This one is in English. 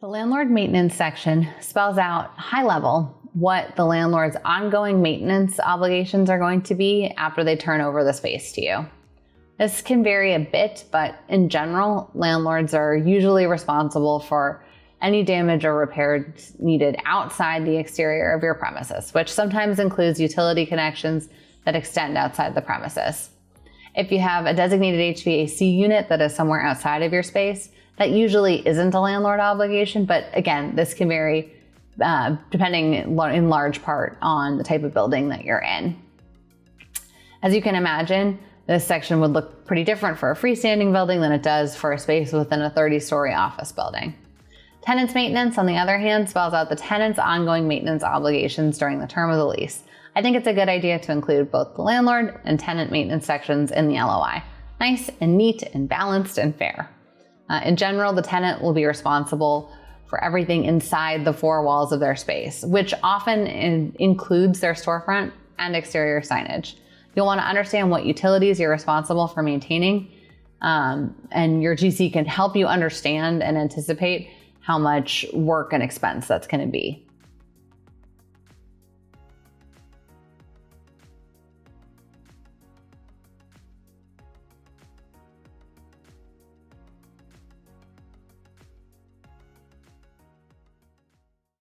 The landlord maintenance section spells out high level what the landlord's ongoing maintenance obligations are going to be after they turn over the space to you. This can vary a bit, but in general, landlords are usually responsible for any damage or repairs needed outside the exterior of your premises, which sometimes includes utility connections that extend outside the premises. If you have a designated HVAC unit that is somewhere outside of your space, that usually isn't a landlord obligation, but again, this can vary depending in large part on the type of building that you're in. As you can imagine, this section would look pretty different for a freestanding building than it does for a space within a 30-story office building. Tenants maintenance, on the other hand, spells out the tenant's ongoing maintenance obligations during the term of the lease. I think it's a good idea to include both the landlord and tenant maintenance sections in the LOI. Nice and neat and balanced and fair. In general, the tenant will be responsible for everything inside the four walls of their space, which often includes their storefront and exterior signage. You'll want to understand what utilities you're responsible for maintaining, and your GC can help you understand and anticipate how much work and expense that's going to be.